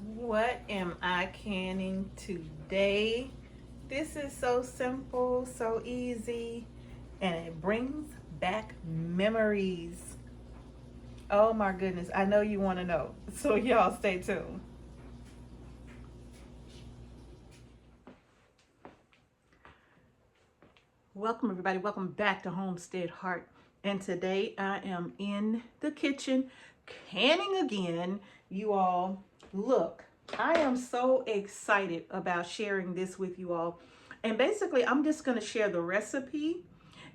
What am I canning today? This is so simple, so easy, and it brings back memories. Oh my goodness, I know you want to know. So, y'all stay tuned. Welcome, everybody. Welcome back to Homestead Heart. And today I am in the kitchen canning again. You all, look, I am so excited about sharing this with you all. And basically, I'm just going to share the recipe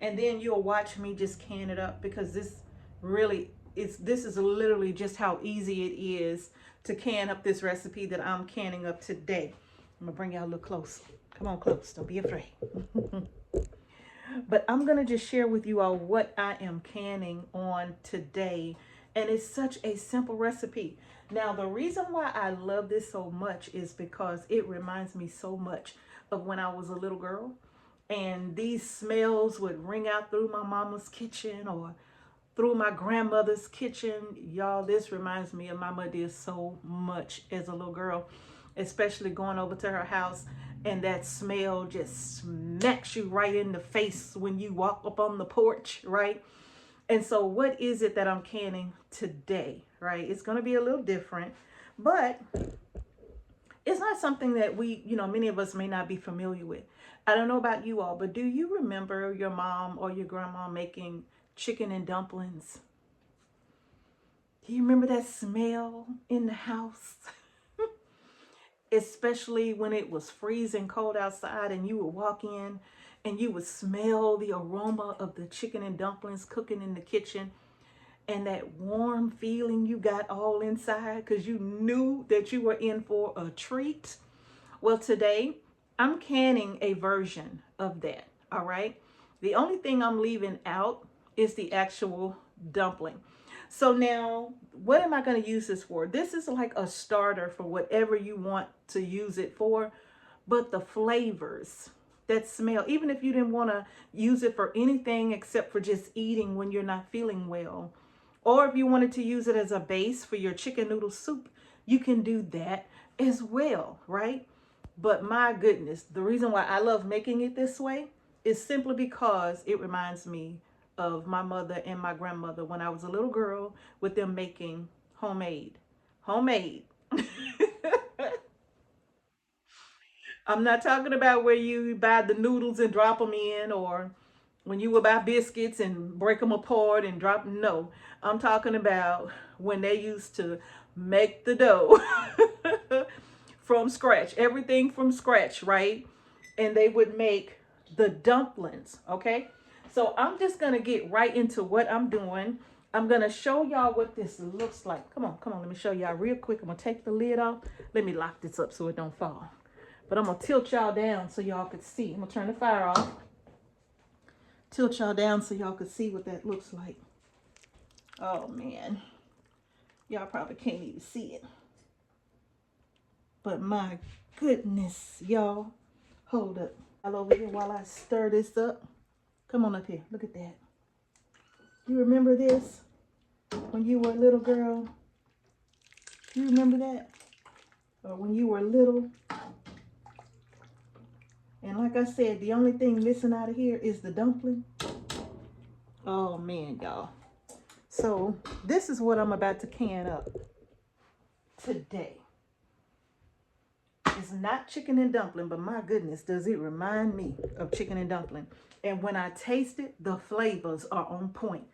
and then you'll watch me just can it up because this is literally just how easy it is to can up this recipe that I'm canning up today. I'm going to bring y'all a little closer. Come on close. Don't be afraid. But I'm going to just share with you all what I am canning on today. And it's such a simple recipe. Now, the reason why I love this so much is because it reminds me so much of when I was a little girl. And these smells would ring out through my mama's kitchen or through my grandmother's kitchen. Y'all, this reminds me of my mother so much as a little girl, especially going over to her house and that smell just smacks you right in the face when you walk up on the porch, right? And so what is it that I'm canning today, right? It's going to be a little different, but it's not something that many of us may not be familiar with. I don't know about you all, but do you remember your mom or your grandma making chicken and dumplings? Do you remember that smell in the house? Especially when it was freezing cold outside and you would walk in and you would smell the aroma of the chicken and dumplings cooking in the kitchen and that warm feeling you got all inside because you knew that you were in for a treat. Well, today I'm canning a version of that. All right. The only thing I'm leaving out is the actual dumpling. So now, what am I going to use this for? This is like a starter for whatever you want to use it for. But the flavors that smell, even if you didn't want to use it for anything except for just eating when you're not feeling well, or if you wanted to use it as a base for your chicken noodle soup, you can do that as well, right? But my goodness, the reason why I love making it this way is simply because it reminds me of my mother and my grandmother when I was a little girl with them making homemade. I'm not talking about where you buy the noodles and drop them in, or when you would buy biscuits and break them apart and drop. No, I'm talking about when they used to make the dough from scratch, everything from scratch, right? And they would make the dumplings, okay? So I'm just gonna get right into what I'm doing. I'm gonna show y'all what this looks like. Come on, let me show y'all real quick. I'm gonna take the lid off. Let me lock this up so it don't fall. But I'm gonna tilt y'all down so y'all could see. I'm gonna turn the fire off. Tilt y'all down so y'all could see what that looks like. Oh man, y'all probably can't even see it. But my goodness, y'all. Hold up. All over here while I stir this up. Come on up here. Look at that. You remember this when you were a little girl? You remember that? Or when you were little? And like I said, the only thing missing out of here is the dumpling. Oh man, y'all. So this is what I'm about to can up today. It's not chicken and dumpling, but my goodness, does it remind me of chicken and dumpling. And when I taste it, the flavors are on point.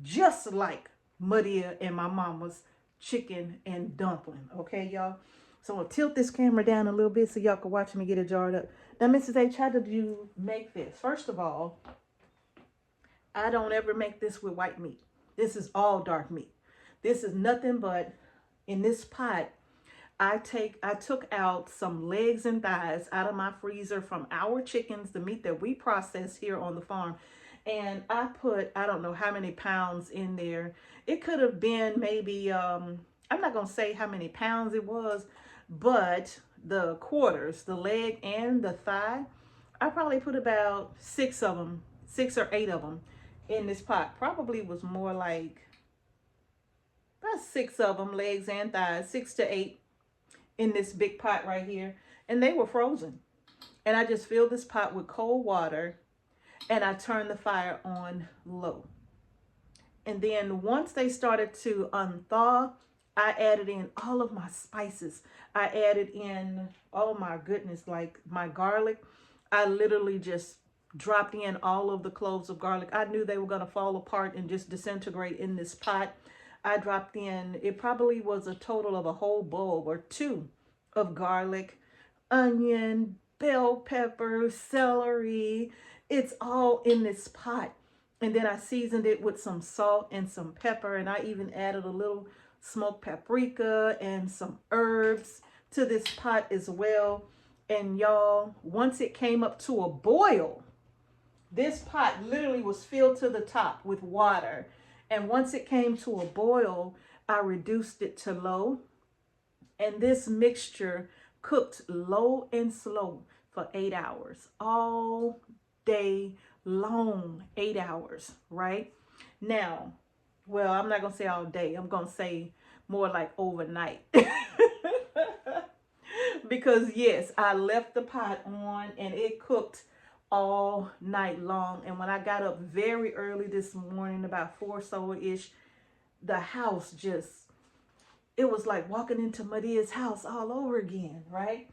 Just like Madia and my mama's chicken and dumpling. Okay, y'all? So I'm going to tilt this camera down a little bit so y'all can watch me get it jarred up. Now, Mrs. H, how did you make this? First of all, I don't ever make this with white meat. This is all dark meat. This is nothing but, in this pot, I took out some legs and thighs out of my freezer from our chickens, the meat that we process here on the farm. And I put, I don't know how many pounds in there. It could have been maybe, I'm not going to say how many pounds it was, but the quarters, the leg and the thigh, I probably put about 6 or 8 of them in this pot. Probably was more like about 6 of them, legs and thighs, 6 to 8 in this big pot right here, and they were frozen. And I just filled this pot with cold water, and I turned the fire on low. And then once they started to unthaw, I added in all of my spices. I added in, oh my goodness, like my garlic. I literally just dropped in all of the cloves of garlic. I knew they were going to fall apart and just disintegrate in this pot. I dropped in, it probably was a total of a whole bulb or two of garlic, onion, bell pepper, celery. It's all in this pot. And then I seasoned it with some salt and some pepper. And I even added a little smoked paprika and some herbs to this pot as well. And y'all, once it came up to a boil, this pot literally was filled to the top with water. And once it came to a boil, I reduced it to low. And this mixture cooked low and slow for 8 hours, all day long, 8 hours, right? Now, well, I'm not going to say all day. I'm going to say more like overnight. Because yes, I left the pot on and it cooked all night long. And when I got up very early this morning, about 4 so-ish, the house just, it was like walking into Madia's house all over again, right?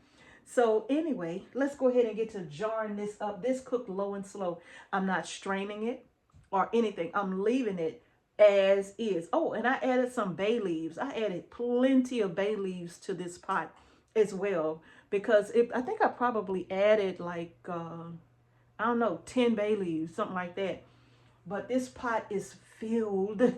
So anyway, let's go ahead and get to jarring this up. This cooked low and slow. I'm not straining it or anything. I'm leaving it as is. Oh, and I added some bay leaves. I added plenty of bay leaves to this pot as well, because I think I probably added like, I don't know, 10 bay leaves, something like that. But this pot is filled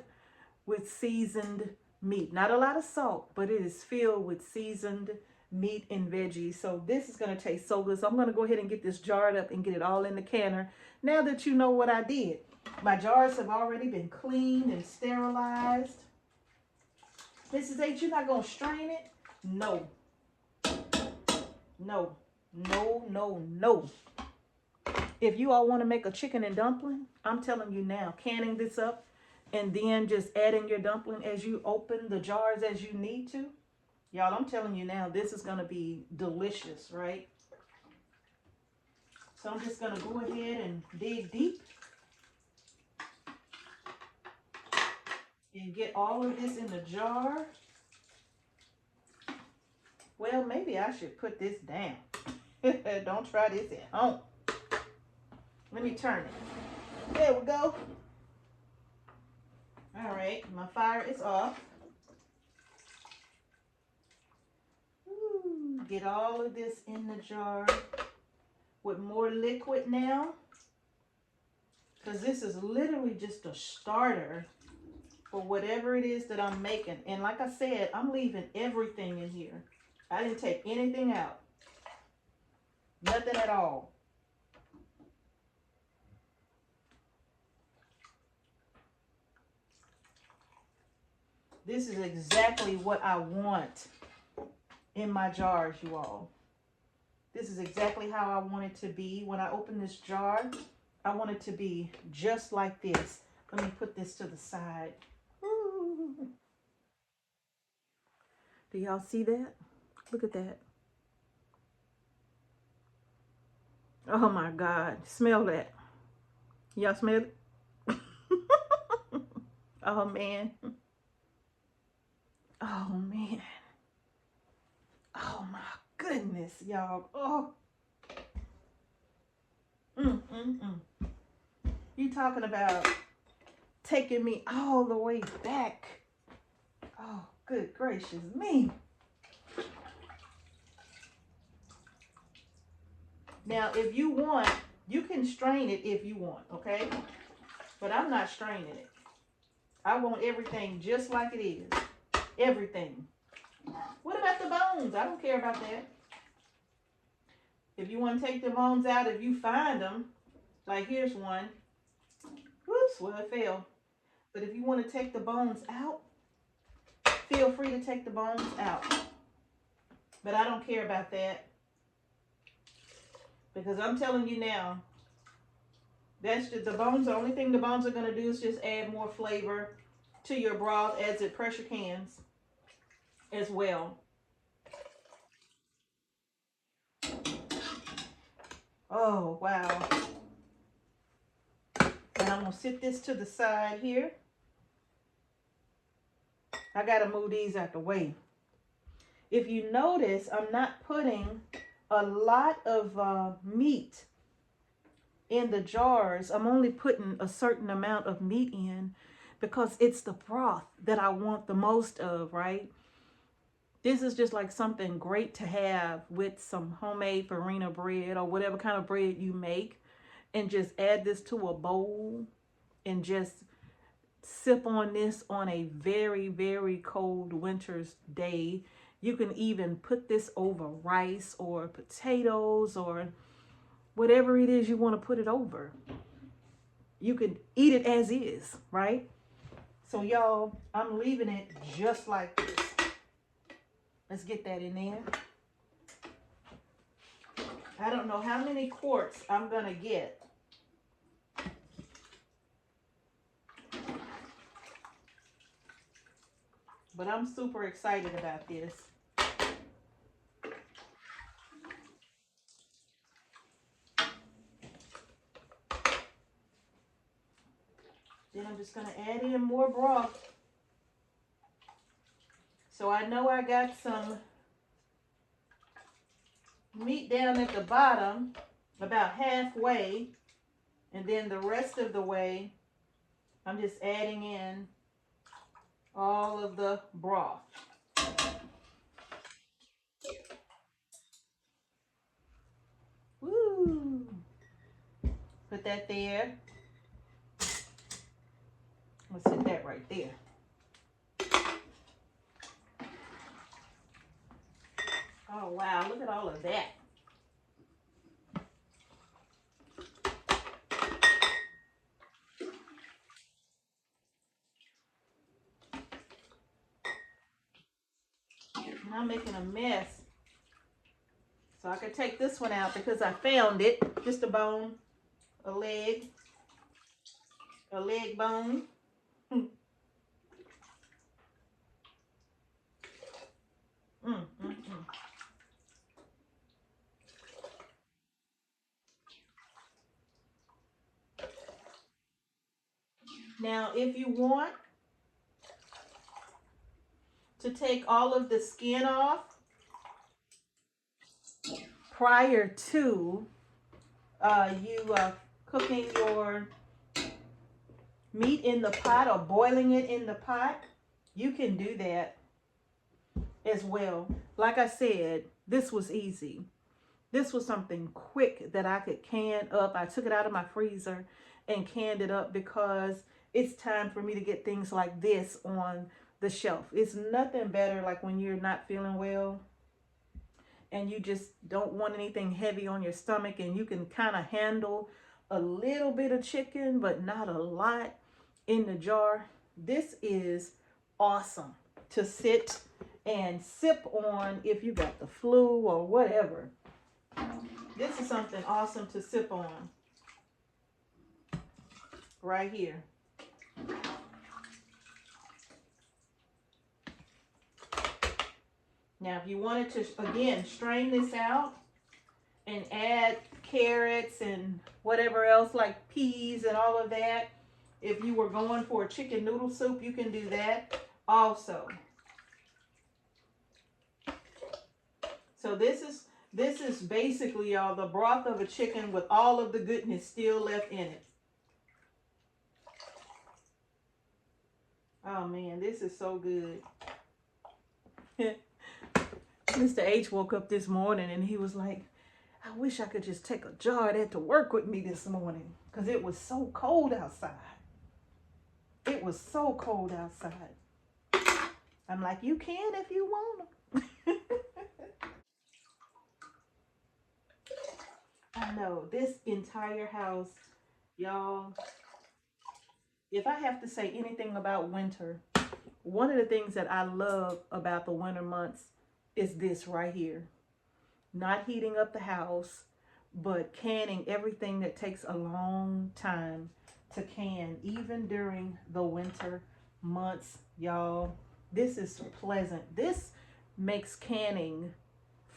with seasoned meat. Not a lot of salt, but it is filled with seasoned meat and veggies. So this is going to taste so good. So I'm going to go ahead and get this jarred up and get it all in the canner. Now that you know what I did, my jars have already been cleaned and sterilized. Mrs. H, you're not going to strain it? No. No. No, no, no. If you all want to make a chicken and dumpling, I'm telling you now, canning this up and then just adding your dumpling as you open the jars as you need to. Y'all, I'm telling you now, this is going to be delicious, right? So I'm just going to go ahead and dig deep and get all of this in the jar. Well, maybe I should put this down. Don't try this at home. Let me turn it. There we go. All right, my fire is off. Ooh, get all of this in the jar with more liquid now, because this is literally just a starter for whatever it is that I'm making. And like I said, I'm leaving everything in here. I didn't take anything out. Nothing at all. This is exactly what I want in my jars, you all. This is exactly how I want it to be. When I open this jar, I want it to be just like this. Let me put this to the side. Ooh. Do y'all see that? Look at that. Oh my God. Smell that. Y'all smell it? Oh man. Oh man. Oh my goodness, y'all. Oh. You talking about taking me all the way back. Oh, good gracious me. Now, if you want, you can strain it if you want, okay? But I'm not straining it. I want everything just like it is. Everything. What about the bones? I don't care about that. If you want to take the bones out, if you find them, like here's one. Whoops, well it fell. But if you want to take the bones out, feel free to take the bones out. But I don't care about that. Because I'm telling you now, that's just the bones. The only thing the bones are going to do is just add more flavor to your broth as it pressure cans as well. Oh, wow. And I'm going to sit this to the side here. I got to move these out the way. If you notice, I'm not putting a lot of meat in the jars. I'm only putting a certain amount of meat in because it's the broth that I want the most of, right? This is just like something great to have with some homemade farina bread or whatever kind of bread you make, and just add this to a bowl and just sip on this on a very, very cold winter's day. You can even put this over rice or potatoes or whatever it is you want to put it over. You can eat it as is, right? So y'all, I'm leaving it just like this. Let's get that in there. I don't know how many quarts I'm going to get. But I'm super excited about this. Then I'm just going to add in more broth. So I know I got some meat down at the bottom, about halfway. And then the rest of the way, I'm just adding in all of the broth. Woo! Put that there. Let's hit that right there. Oh, wow. Look at all of that. And I'm making a mess. So I could take this one out because I found it. Just a bone, a leg bone. Mm, mm, mm. Now, if you want to take all of the skin off prior to you cooking your meat in the pot or boiling it in the pot, you can do that as well. Like I said, this was easy. This was something quick that I could can up. I took it out of my freezer and canned it up because it's time for me to get things like this on the shelf. It's nothing better like when you're not feeling well and you just don't want anything heavy on your stomach, and you can kind of handle a little bit of chicken but not a lot in the jar. This is awesome to sit and sip on if you got the flu or whatever. This is something awesome to sip on right here. Now, if you wanted to, again, strain this out and add carrots and whatever else like peas and all of that, if you were going for a chicken noodle soup, you can do that also. So this is basically, y'all, the broth of a chicken with all of the goodness still left in it. Oh man, this is so good. Mr. H woke up this morning and he was like, I wish I could just take a jar of that to work with me this morning because it was so cold outside. It was so cold outside. I'm like, you can if you want them. I know, this entire house, y'all, if I have to say anything about winter, one of the things that I love about the winter months is this right here. Not heating up the house, but canning everything that takes a long time to can, even during the winter months, y'all. This is pleasant. This makes canning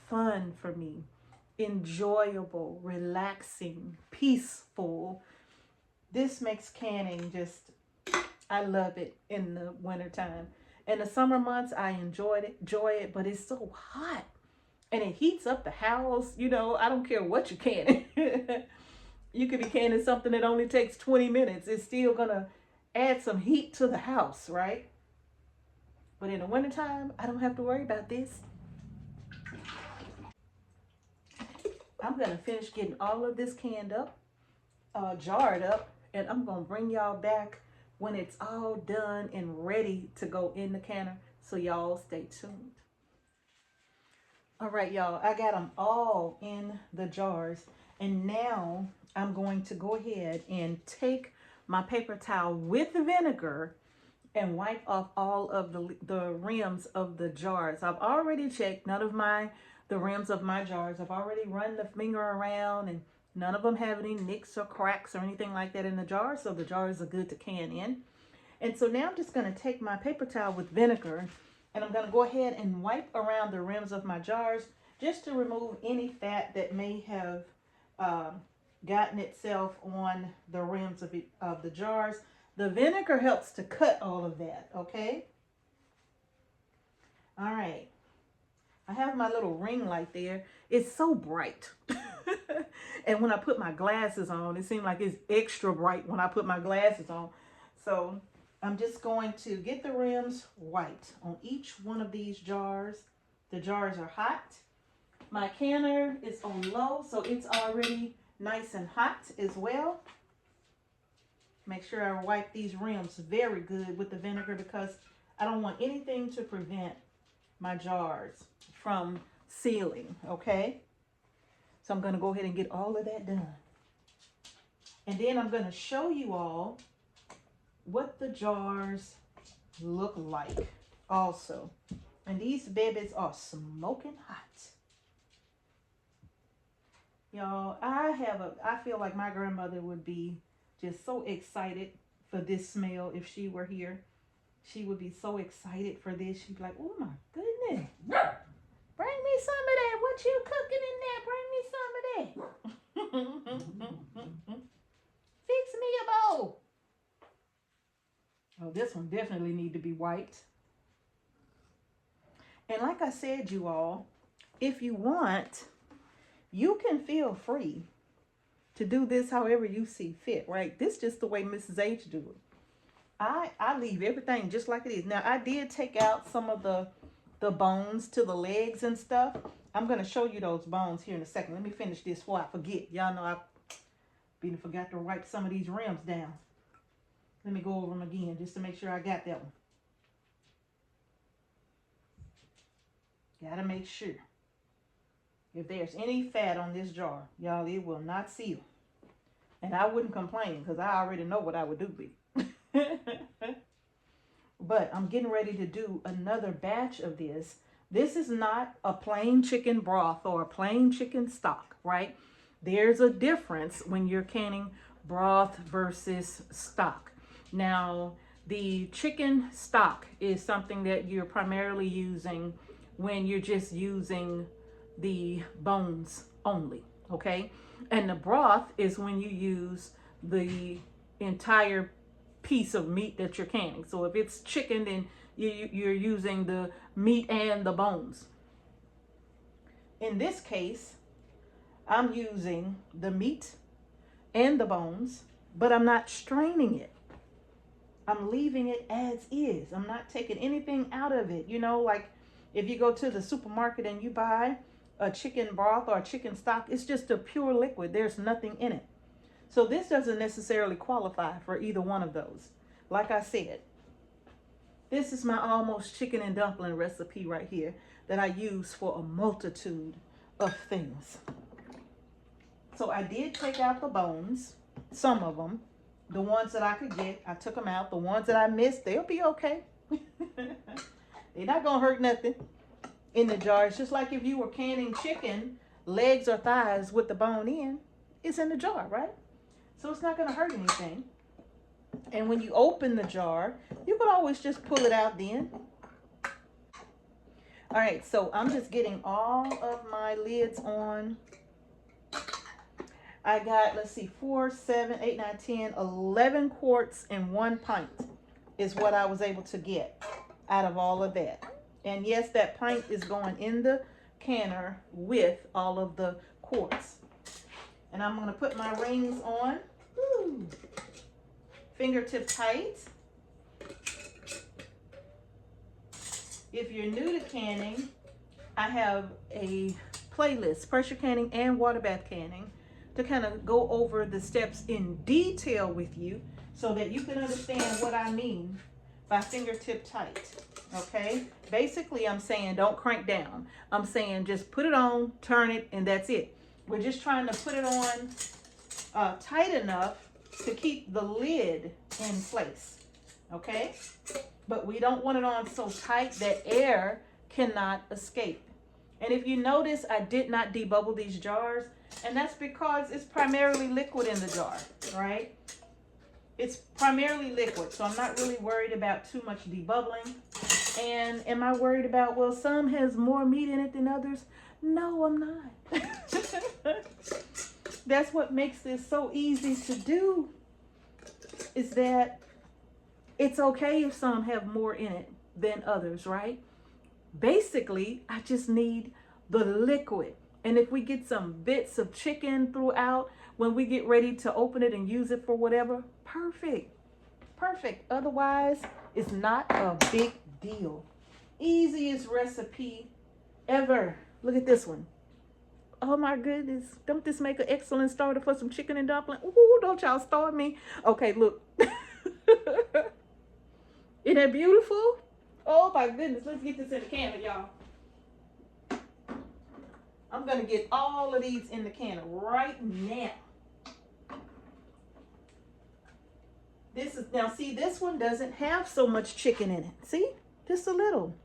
fun for me. enjoyable, relaxing, peaceful. This makes canning just, I love it in the wintertime. In the summer months, I enjoy it, but it's so hot and it heats up the house. You know, I don't care what you're canning. You could be canning something that only takes 20 minutes. It's still gonna add some heat to the house, right? But in the wintertime, I don't have to worry about this. I'm gonna finish getting all of this canned up, jarred up, and I'm gonna bring y'all back when it's all done and ready to go in the canner. So y'all stay tuned. All right, y'all, I got them all in the jars. And now I'm going to go ahead and take my paper towel with vinegar and wipe off all of the rims of the jars. I've already checked none of the rims of my jars. I've already run the finger around and none of them have any nicks or cracks or anything like that in the jar. So the jars are good to can in. And so now I'm just going to take my paper towel with vinegar and I'm going to go ahead and wipe around the rims of my jars just to remove any fat that may have gotten itself on the rims of the jars. The vinegar helps to cut all of that, okay? All right. I have my little ring light there. It's so bright. And when I put my glasses on, it seems like it's extra bright when I put my glasses on. So I'm just going to get the rims white on each one of these jars. The jars are hot. My canner is on low, so it's already nice and hot as well. Make sure I wipe these rims very good with the vinegar because I don't want anything to prevent my jars from sealing, okay? So I'm going to go ahead and get all of that done. And then I'm going to show you all what the jars look like also. And these babies are smoking hot. Y'all, I feel like my grandmother would be just so excited for this smell if she were here. She would be so excited for this. She'd be like, oh my goodness. Bring me some of that. What you cooking in there? Bring me some of that. Fix me a bowl. Oh, this one definitely need to be wiped. And like I said, you all, if you want, you can feel free to do this however you see fit, right? This is just the way Mrs. H do it. I leave everything just like it is. Now, I did take out some of the bones to the legs and stuff. I'm going to show you those bones here in a second. Let me finish this before I forget. Y'all know I forgot to wipe some of these rims down. Let me go over them again just to make sure I got that one. Got to make sure. If there's any fat on this jar, y'all, it will not seal. And I wouldn't complain because I already know what I would do with it. But I'm getting ready to do another batch of this. This is not a plain chicken broth or a plain chicken stock, right? There's a difference when you're canning broth versus stock. Now, the chicken stock is something that you're primarily using when you're just using the bones only, okay? And the broth is when you use the entire piece of meat that you're canning. So if it's chicken, then you're using the meat and the bones. In this case, I'm using the meat and the bones, but I'm not straining it. I'm leaving it as is. I'm not taking anything out of it. You know, like if you go to the supermarket and you buy a chicken broth or a chicken stock, it's just a pure liquid. There's nothing in it. So this doesn't necessarily qualify for either one of those. Like I said, this is my almost chicken and dumpling recipe right here that I use for a multitude of things. So I did take out the bones, some of them. The ones that I could get, I took them out. The ones that I missed, they'll be okay. They're not going to hurt nothing in the jar. It's just like if you were canning chicken, legs or thighs with the bone in, it's in the jar, right? So it's not going to hurt anything. And when you open the jar, you could always just pull it out then. All right, so I'm just getting all of my lids on I got, let's see, 4, 7, 8, 9, 10, 11 quarts and 1 pint is what I was able to get out of all of that. And yes, that pint is going in the canner with all of the quarts. And I'm going to put my rings on. Woo. Fingertip tight. If you're new to canning, I have a playlist, pressure canning and water bath canning, to kind of go over the steps in detail with you so that you can understand what I mean by fingertip tight. Okay? Basically, I'm saying don't crank down. I'm saying just put it on, turn it, and that's it. We're just trying to put it on tight enough to keep the lid in place. Okay? But we don't want it on so tight that air cannot escape. And if you notice, I did not debubble these jars, and that's because it's primarily liquid in the jar, right? It's primarily liquid, so I'm not really worried about too much debubbling. And am I worried about, well, some has more meat in it than others? No, I'm not. That's what makes this so easy to do, is that it's okay if some have more in it than others, right? Basically, I just need the liquid. And if we get some bits of chicken throughout, when we get ready to open it and use it for whatever, perfect. Perfect. Otherwise, it's not a big deal. Easiest recipe ever. Look at this one. Oh my goodness. Don't this make an excellent starter for some chicken and dumpling? Ooh, don't y'all starve me. Okay, look. Isn't that beautiful? Oh my goodness. Let's get this in the canner, y'all. I'm going to get all of these in the canner right now. Now see, this one doesn't have so much chicken in it. See? Just a little.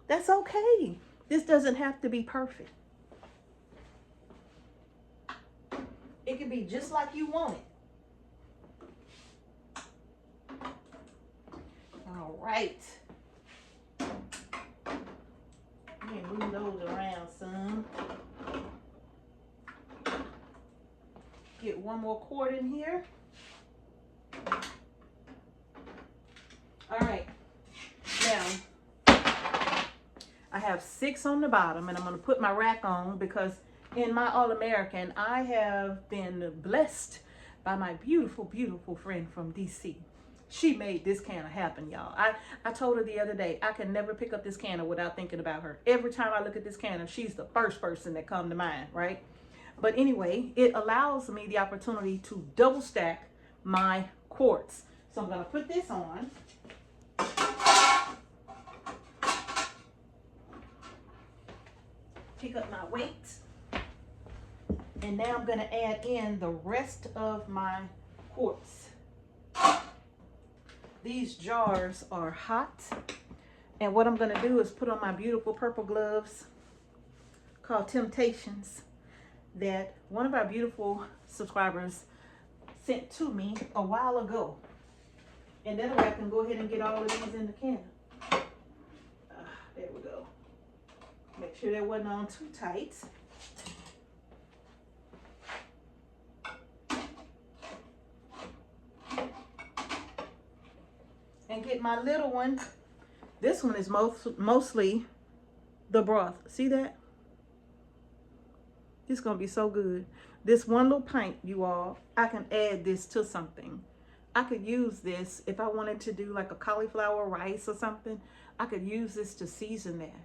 That's okay. This doesn't have to be perfect. It can be just like you want it. All right. Let me move those around some. Get one more quart in here. All right. Now, I have 6 on the bottom, and I'm going to put my rack on because in my All-American, I have been blessed by my beautiful, beautiful friend from DC. She made this canner happen, y'all. I told her the other day, I can never pick up this canner without thinking about her. Every time I look at this canner, she's the first person that comes to mind, right? But anyway, it allows me the opportunity to double stack my quarts. So I'm going to put this on. Pick up my weight. And now I'm going to add in the rest of my quarts. These jars are hot. And what I'm going to do is put on my beautiful purple gloves called Temptations that one of our beautiful subscribers sent to me a while ago. And that way I can go ahead and get all of these in the can. There we go. Make sure that wasn't on too tight. And get my little one. This one is mostly the broth. See that? It's going to be so good. This one little pint, you all, I can add this to something. I could use this if I wanted to do like a cauliflower rice or something. I could use this to season that.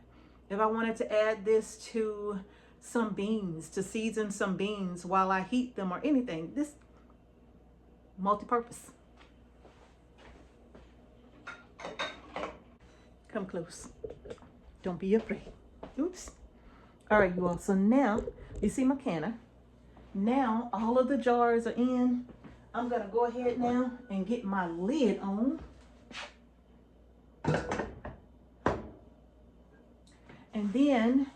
If I wanted to add this to some beans, to season some beans while I heat them or anything. This multi-purpose. Come close. Don't be afraid. Oops. All right, you all. So now, you see my canner. Now, all of the jars are in. I'm going to go ahead now and get my lid on. And then,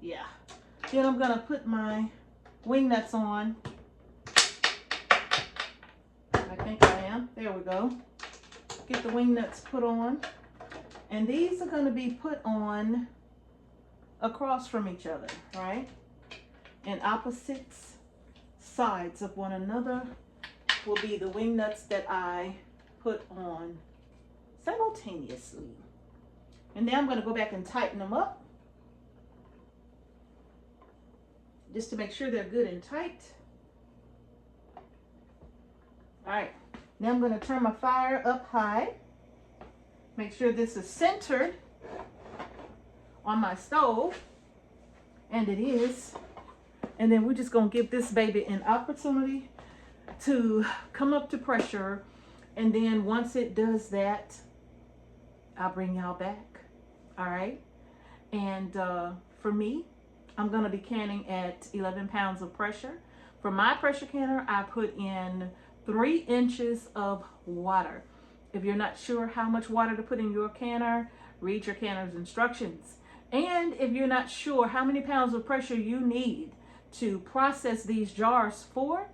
then I'm going to put my wing nuts on. I think I am. There we go. Get the wing nuts put on. And these are going to be put on across from each other, right? and opposite sides of one another will be the wing nuts that I put on simultaneously. And now I'm going to go back and tighten them up just to make sure they're good and tight. All right, now I'm going to turn my fire up high. Make sure this is centered on my stove, and it is. And then we're just going to give this baby an opportunity to come up to pressure. And then once it does that, I'll bring y'all back. All right. And for me, I'm going to be canning at 11 pounds of pressure. For my pressure canner, I put in 3 inches of water. If you're not sure how much water to put in your canner, read your canner's instructions. And if you're not sure how many pounds of pressure you need to process these jars for,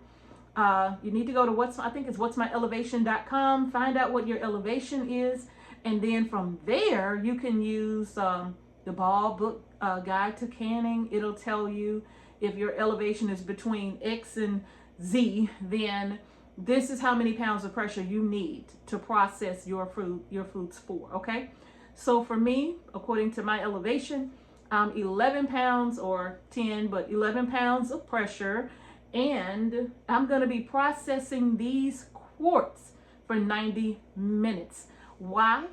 you need to go to whatsmyelevation.com, find out what your elevation is, and then from there you can use the Ball Book Guide to Canning. It'll tell you if your elevation is between X and Z, then this is how many pounds of pressure you need to process your foods for, okay? So for me, according to my elevation, I'm 11 pounds or 10, but 11 pounds of pressure. And I'm going to be processing these quarts for 90 minutes. Why?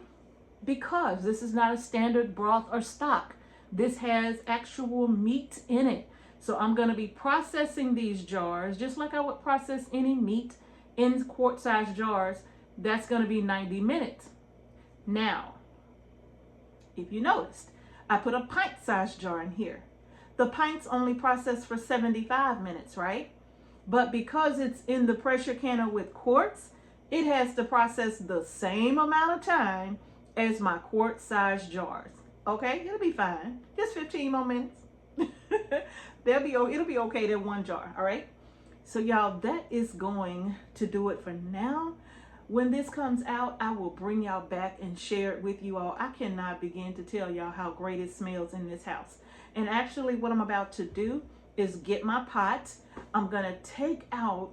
Because this is not a standard broth or stock. This has actual meat in it. So I'm going to be processing these jars just like I would process any meat in quart-sized jars. That's going to be 90 minutes. Now, if you noticed, I put a pint-sized jar in here. The pints only process for 75 minutes, right? But because it's in the pressure canner with quarts, it has to process the same amount of time as my quart-sized jars. Okay, it'll be fine. Just 15 more minutes. It'll be okay, that one jar, all right? So y'all, that is going to do it for now. When this comes out, I will bring y'all back and share it with you all. I cannot begin to tell y'all how great it smells in this house. And actually what I'm about to do is get my pot. I'm gonna take out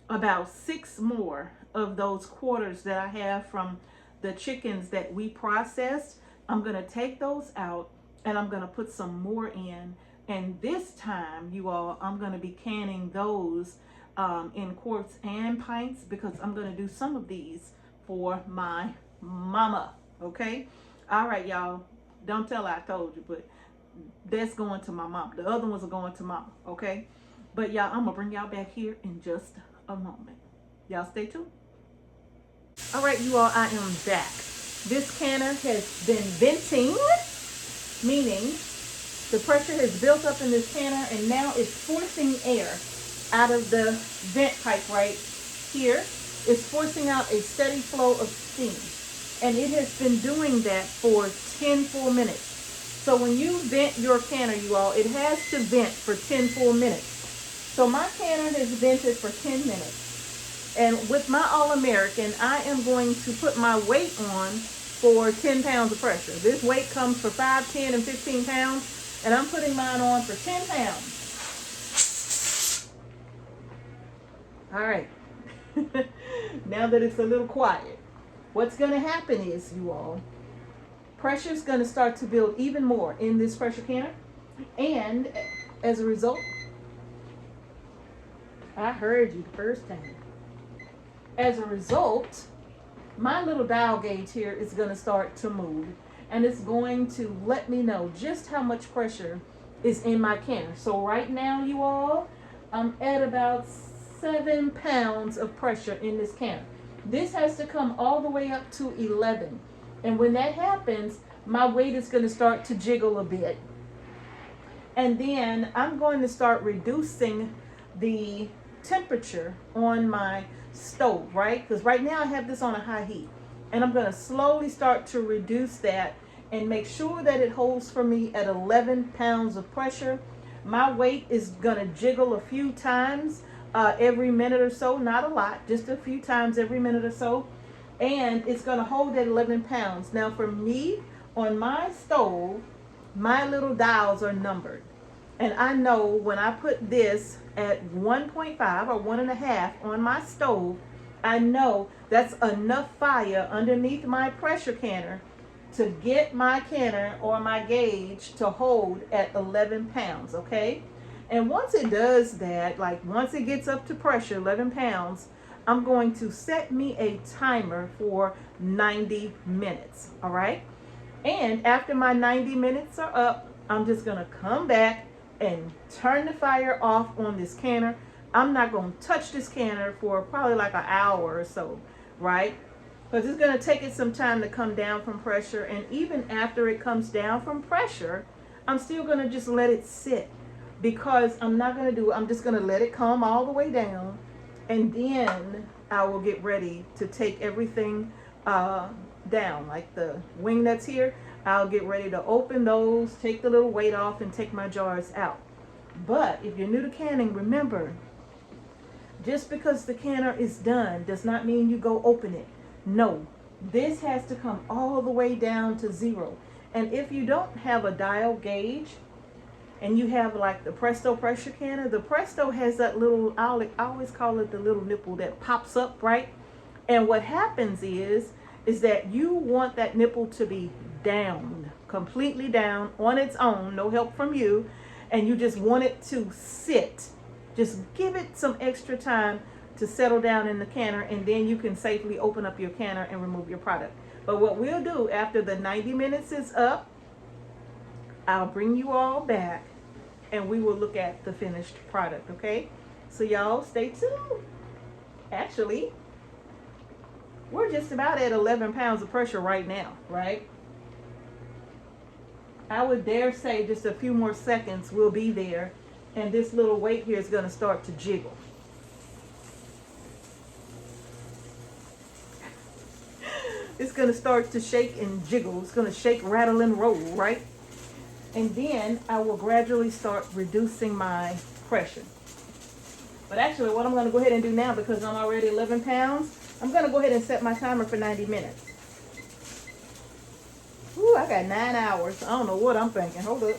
about 6 more of those quarters that I have from the chickens that we processed. I'm gonna take those out and I'm gonna put some more in. And this time, you all, I'm gonna be canning those in quarts and pints, because I'm gonna do some of these for my mama, okay? All right, y'all, don't tell her I told you, but that's going to my mom. The other ones are going to mama, okay? But y'all, I'm gonna bring y'all back here in just a moment. Y'all stay tuned. All right, you all, I am back. This canner has been venting, meaning the pressure has built up in this canner and now it's forcing air out of the vent pipe right here. It's forcing out a steady flow of steam. And it has been doing that for 10 full minutes. So when you vent your canner, you all, it has to vent for 10 full minutes. So my canner has vented for 10 minutes. And with my All-American, I am going to put my weight on for 10 pounds of pressure. This weight comes for 5, 10, and 15 pounds. And I'm putting mine on for 10 pounds. All right. Now that it's a little quiet, what's going to happen is, you all, pressure is going to start to build even more in this pressure canner. And as a result, I heard you the first time. As a result, my little dial gauge here is going to start to move. And it's going to let me know just how much pressure is in my canner. So right now, you all, I'm at about 7 pounds of pressure in this canner. This has to come all the way up to 11. And when that happens, my weight is going to start to jiggle a bit. And then I'm going to start reducing the temperature on my stove, right? Because right now I have this on a high heat. And I'm going to slowly start to reduce that and make sure that it holds for me at 11 pounds of pressure. My weight is going to jiggle a few times every minute or so. Not a lot, just a few times every minute or so. And it's going to hold at 11 pounds. Now for me, on my stove, my little dials are numbered. And I know when I put this at 1.5 or 1.5 on my stove, I know that's enough fire underneath my pressure canner to get my canner or my gauge to hold at 11 pounds, okay? And once it does that, like once it gets up to pressure, 11 pounds, I'm going to set me a timer for 90 minutes, all right? And after my 90 minutes are up, I'm just gonna come back and turn the fire off on this canner. I'm not gonna touch this canner for probably like an hour or so, right? Because it's gonna take it some time to come down from pressure. And even after it comes down from pressure, I'm still gonna just let it sit, because I'm not gonna do it. I'm just gonna let it come all the way down, and then I will get ready to take everything down, like the wing nuts here. I'll get ready to open those, take the little weight off, and take my jars out. But if you're new to canning, remember, just because the canner is done does not mean you go open it. No, this has to come all the way down to 0. And if you don't have a dial gauge and you have like the Presto pressure canner, the Presto has that little, I always call it the little nipple that pops up, right? And what happens is that you want that nipple to be down, completely down on its own, no help from you, and you just want it to sit. Just give it some extra time to settle down in the canner, and then you can safely open up your canner and remove your product. But what we'll do after the 90 minutes is up, I'll bring you all back and we will look at the finished product, okay? So y'all stay tuned. Actually, we're just about at 11 pounds of pressure right now, right? I would dare say just a few more seconds we'll be there, and this little weight here is going to start to jiggle. It's going to start to shake and jiggle. It's going to shake, rattle, and roll, right? And then I will gradually start reducing my pressure. But actually, what I'm going to go ahead and do now, because I'm already 11 pounds, I'm going to go ahead and set my timer for 90 minutes. Ooh, I got 9 hours. I don't know what I'm thinking. Hold up.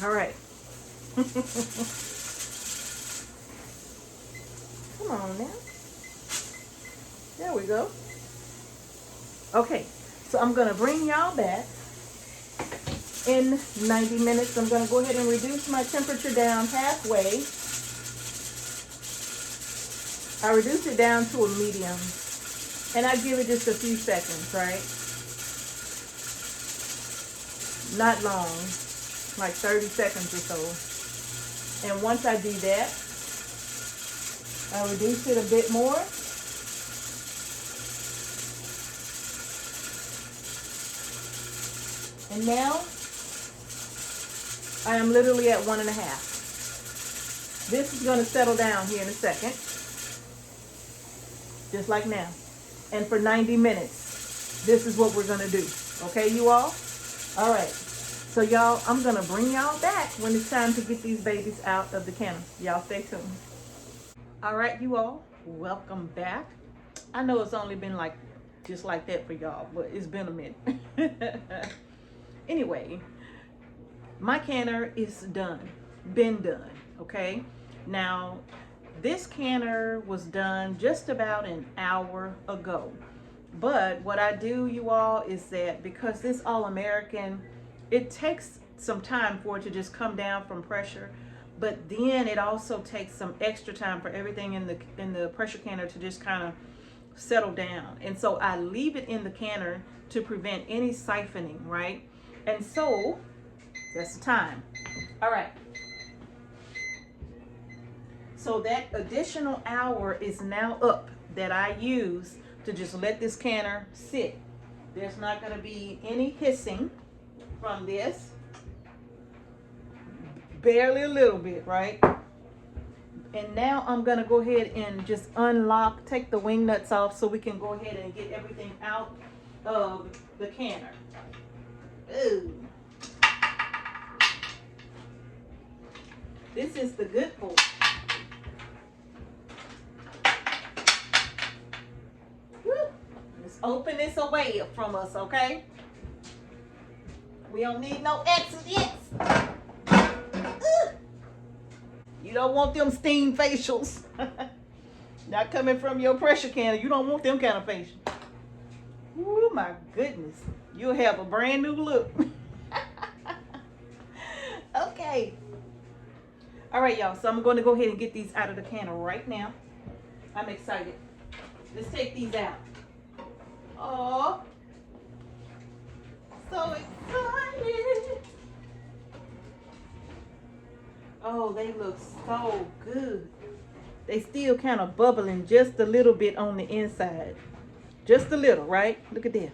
All right. Come on now. There we go. Okay, so I'm going to bring y'all back in 90 minutes. I'm going to go ahead and reduce my temperature down halfway. I reduce it down to a medium, and I give it just a few seconds, right? Not long, like 30 seconds or so. And once I do that, I reduce it a bit more. And now, I am literally at 1.5. This is going to settle down here in a second. Just like now. And for 90 minutes, this is what we're going to do. Okay, you all? All right. So, y'all, I'm going to bring y'all back when it's time to get these babies out of the canner. Y'all stay tuned. All right, you all. Welcome back. I know it's only been like just like that for y'all, but it's been a minute. Anyway, my canner is done, been done, okay? Now, this canner was done just about an hour ago. But what I do, you all, is that because this All-American, it takes some time for it to just come down from pressure, but then it also takes some extra time for everything in the pressure canner to just kind of settle down. And so I leave it in the canner to prevent any siphoning, right? And so that's the time. All right. So that additional hour is now up that I use to just let this canner sit. There's not going to be any hissing from this. Barely a little bit, right? And now I'm going to go ahead and just unlock, take the wing nuts off so we can go ahead and get everything out of the canner. Ooh. This is the good part. Woo. Let's open this away from us, okay? We don't need no accidents. You don't want them steam facials. Not coming from your pressure canner. You don't want them kind of facials. Oh my goodness. You'll have a brand new look. Okay. All right, y'all. So I'm going to go ahead and get these out of the canner right now. I'm excited. Let's take these out. Oh, so excited. Oh, they look so good. They still kind of bubbling just a little bit on the inside. Just a little, right? Look at that.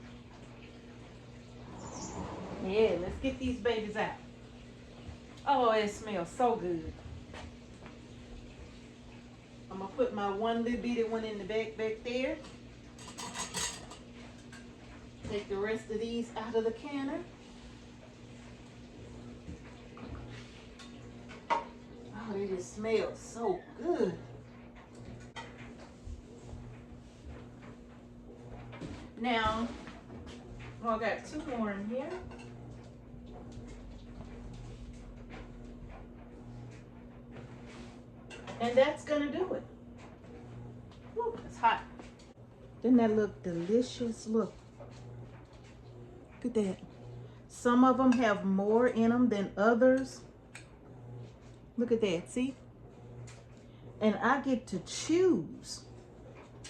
Yeah, let's get these babies out. Oh, it smells so good. I'm going to put my one little bitty one in the back there. Take the rest of these out of the canner. Oh, they just smell so good. Now, I got 2 more in here. And that's gonna do it. Woo, it's hot. Doesn't that look delicious? Look at that. Some of them have more in them than others. Look at that, see? And I get to choose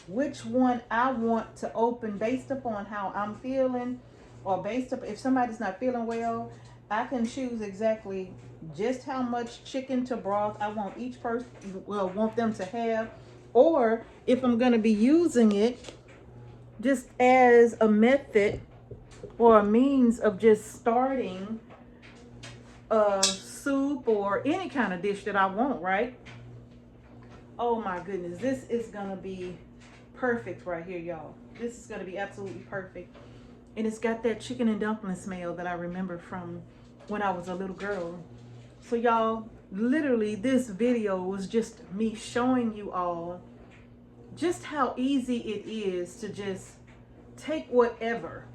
which one I want to open based upon how I'm feeling, or based up if somebody's not feeling well, I can choose exactly just how much chicken to broth I want each person want them to have, or if I'm going to be using it just as a method or a means of just starting a soup or any kind of dish that I want, right? Oh my goodness, this is going to be perfect right here, y'all. This is going to be absolutely perfect. And it's got that chicken and dumpling smell that I remember from when I was a little girl. So y'all, literally this video was just me showing you all just how easy it is to just take whatever,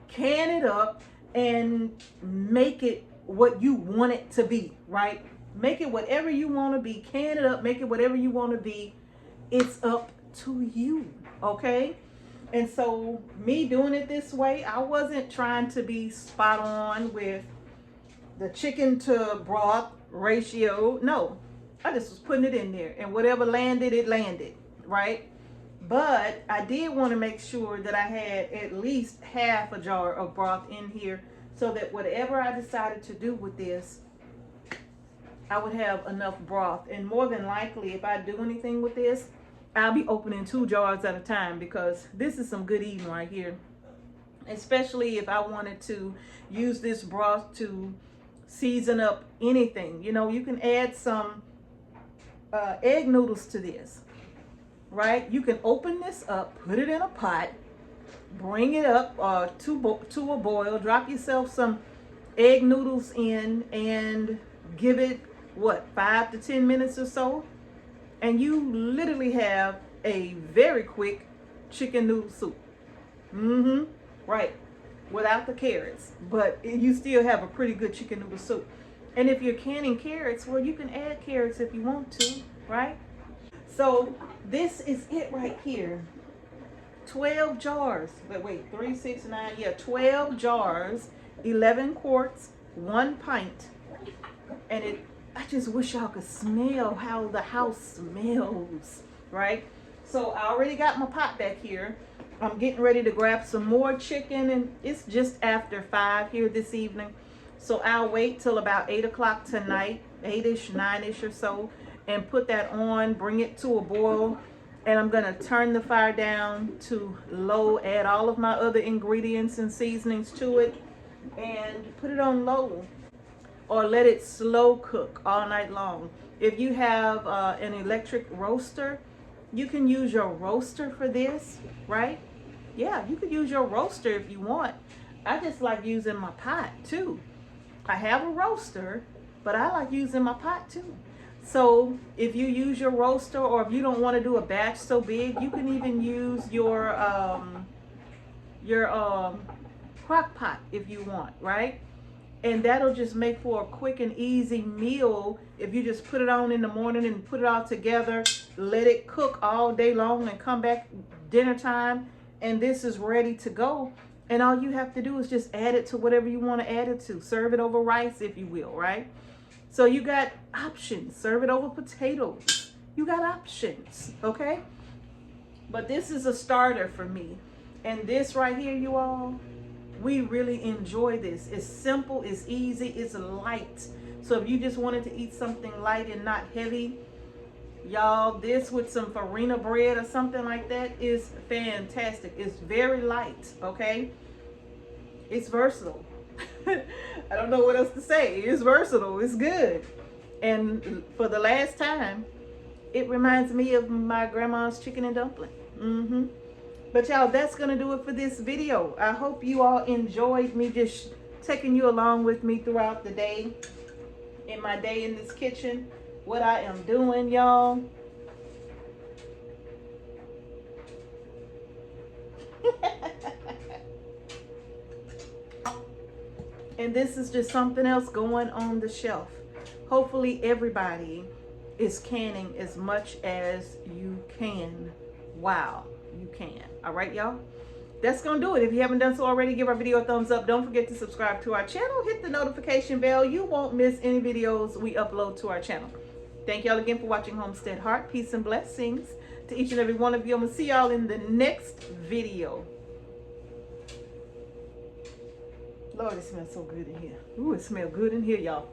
can it up, and make it what you want it to be, right? Make it whatever you want to be, can it up, make it whatever you want to be. It's up to you, okay? And so me doing it this way, I wasn't trying to be spot on with the chicken to broth ratio. No, I just was putting it in there, and whatever landed, it landed, right? But I did want to make sure that I had at least half a jar of broth in here, so that whatever I decided to do with this, I would have enough broth. And more than likely, if I do anything with this, I'll be opening 2 jars at a time, because this is some good eating right here. Especially if I wanted to use this broth to season up anything. You know, you can add some egg noodles to this, right? You can open this up, put it in a pot, bring it up to a boil, drop yourself some egg noodles in, and give it, what, 5 to 10 minutes or so, and you literally have a very quick chicken noodle soup. Right, without the carrots, but you still have a pretty good chicken noodle soup. And if you're canning carrots, well, you can add carrots if you want to, right? So this is it right here. 12 jars, but wait, 3, 6, 9, yeah, 12 jars, 11 quarts, 1 pint. And I just wish y'all could smell how the house smells, right? So I already got my pot back here. I'm getting ready to grab some more chicken, and it's just after 5 here this evening. So I'll wait till about 8 o'clock tonight, 8-ish, 9-ish or so, and put that on, bring it to a boil. And I'm gonna turn the fire down to low, add all of my other ingredients and seasonings to it, and put it on low, or let it slow cook all night long. If you have an electric roaster, you can use your roaster for this, right? Yeah, you could use your roaster if you want. I just like using my pot too. I have a roaster, but I like using my pot too. So if you use your roaster, or if you don't want to do a batch so big, you can even use your crock pot if you want, right? And that'll just make for a quick and easy meal if you just put it on in the morning and put it all together, let it cook all day long, and come back dinner time and this is ready to go. And all you have to do is just add it to whatever you want to add it to. Serve it over rice if you will, right? So you got options. Serve it over potatoes. You got options, okay? But this is a starter for me. And this right here, you all, we really enjoy this. It's simple, it's easy, it's light. So if you just wanted to eat something light and not heavy, y'all, this with some farina bread or something like that is fantastic. It's very light, okay? It's versatile. I don't know what else to say. It's versatile. It's good. And for the last time, it reminds me of my grandma's chicken and dumpling. But y'all, that's going to do it for this video. I hope you all enjoyed me just taking you along with me throughout the day, in my day in this kitchen, what I am doing, y'all. And this is just something else going on the shelf. Hopefully everybody is canning as much as you can. Wow, you can. All right, y'all. That's going to do it. If you haven't done so already, give our video a thumbs up. Don't forget to subscribe to our channel. Hit the notification bell. You won't miss any videos we upload to our channel. Thank y'all again for watching Homestead Heart. Peace and blessings to each and every one of you. I'm going to see y'all in the next video. Lord, it smells so good in here. Ooh, it smells good in here, y'all.